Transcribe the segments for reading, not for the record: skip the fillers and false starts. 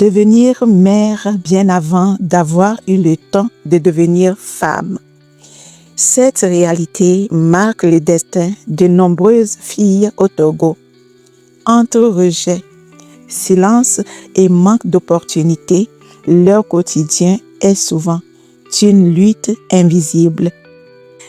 devenir mère bien avant d'avoir eu le temps de devenir femme. Cette réalité marque le destin de nombreuses filles au Togo. Entre rejet, silence et manque d'opportunités, leur quotidien est souvent une lutte invisible.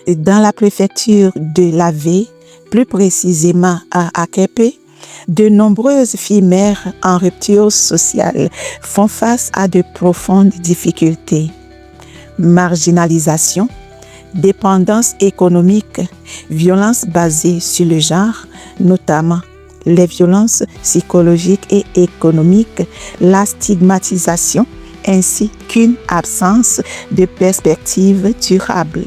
Dans la préfecture de l'Avé, plus précisément à Akepe, de nombreuses filles mères en rupture sociale font face à de profondes difficultés. Marginalisation, dépendance économique, violences basées sur le genre, notamment les violences psychologiques et économiques, la stigmatisation, ainsi qu'une absence de perspective durable.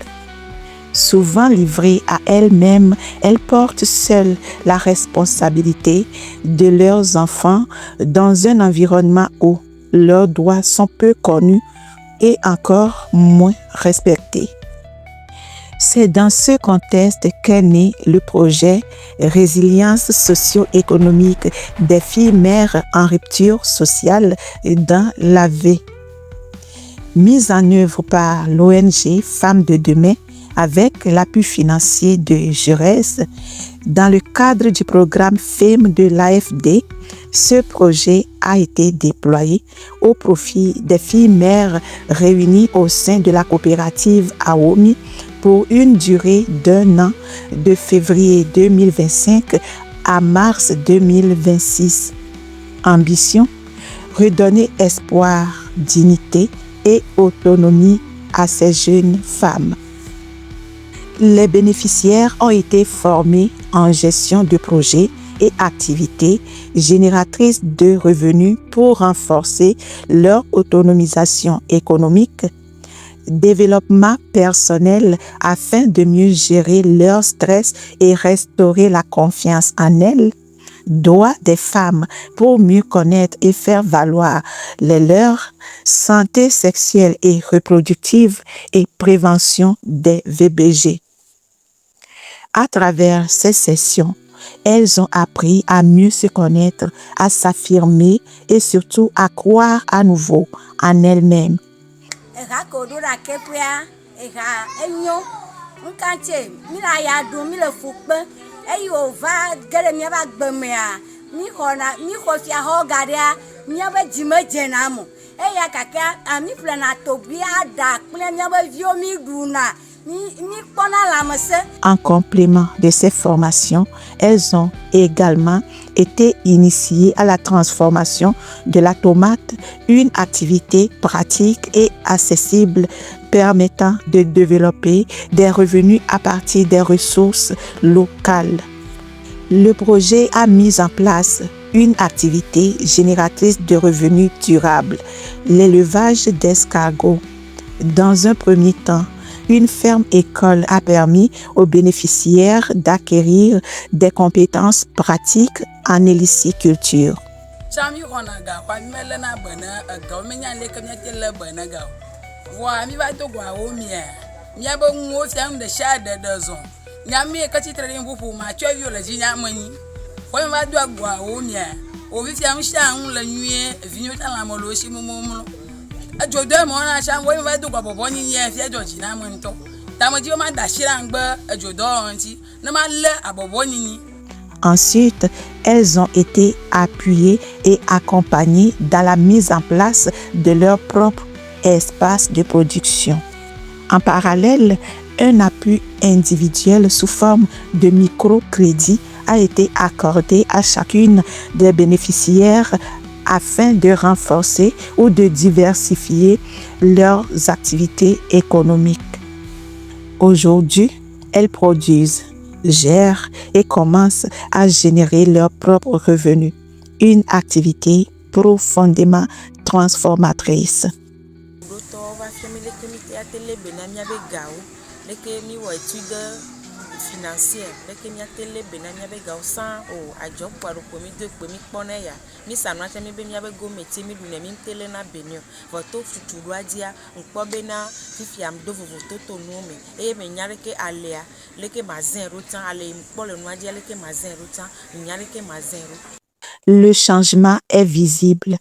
Souvent livrées à elles-mêmes, elles portent seules la responsabilité de leurs enfants dans un environnement où leurs droits sont peu connus et encore moins respectés. C'est dans ce contexte qu'est né le projet Résilience socio-économique des filles mères en rupture sociale dans l'Avé. Mise en œuvre par l'ONG Femmes de Demain avec l'appui financier de Jurès, dans le cadre du programme FEM de l'AFD, ce projet a été déployé au profit des filles mères réunies au sein de la coopérative AOMI pour une durée d'1 an, de février 2025 à mars 2026. Ambition: redonner espoir, dignité et autonomie à ces jeunes femmes. Les bénéficiaires ont été formés en gestion de projets et activités génératrices de revenus pour renforcer leur autonomisation économique, développement personnel afin de mieux gérer leur stress et restaurer la confiance en elles, droits des femmes pour mieux connaître et faire valoir les leurs, santé sexuelle et reproductive et prévention des VBG. À travers ces sessions, elles ont appris à mieux se connaître, à s'affirmer et surtout à croire à nouveau en elles-mêmes. En complément de ces formations, elles ont également été initiées à la transformation de la tomate, une activité pratique et accessible permettant de développer des revenus à partir des ressources locales. Le projet a mis en place une activité génératrice de revenus durables, l'élevage d'escargots. Dans un premier temps, une ferme-école a permis aux bénéficiaires d'acquérir des compétences pratiques en héliciculture. Ensuite, elles ont été appuyées et accompagnées dans la mise en place de leur propre espace de production. En parallèle, un appui individuel sous forme de microcrédit a été accordé à chacune des bénéficiaires afin de renforcer ou de diversifier leurs activités économiques. Aujourd'hui, elles produisent, gèrent et commencent à générer leurs propres revenus, une activité profondément transformatrice. Financière leke mi atele bena mi abe ga osan o ajo kwaro ko mi do pe mi pone ya mi sanwa te mi be mi abe go meti mi dune mi tele na benio voto futuru adia npo bena fifi am do vovo toto no me e me nyare ke alea leke mazen rotan ale npo le no adia leke mazen rotan nyare ke mazen ro. Le changement est visible.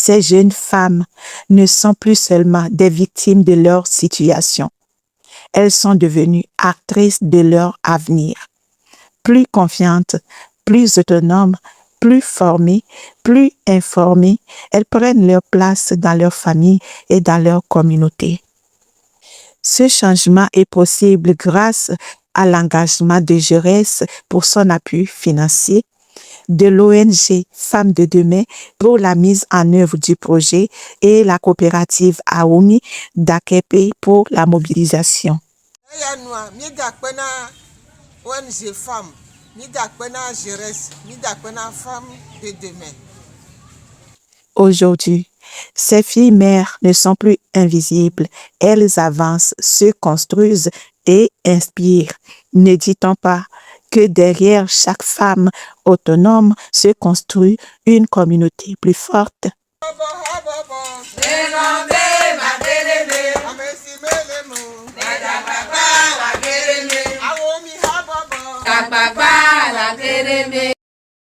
Ces jeunes femmes ne sont plus seulement des victimes de leur situation. Elles sont devenues actrices de leur avenir. Plus confiantes, plus autonomes, plus formées, plus informées, elles prennent leur place dans leur famille et dans leur communauté. Ce changement est possible grâce à l'engagement de Jerez pour son appui financier, de l'ONG Femmes de Demain pour la mise en œuvre du projet et la coopérative Aomi d'Akepe pour la mobilisation. Aujourd'hui, ces filles mères ne sont plus invisibles. Elles avancent, se construisent et inspirent. Ne dit-on pas que derrière chaque femme autonome se construit une communauté plus forte?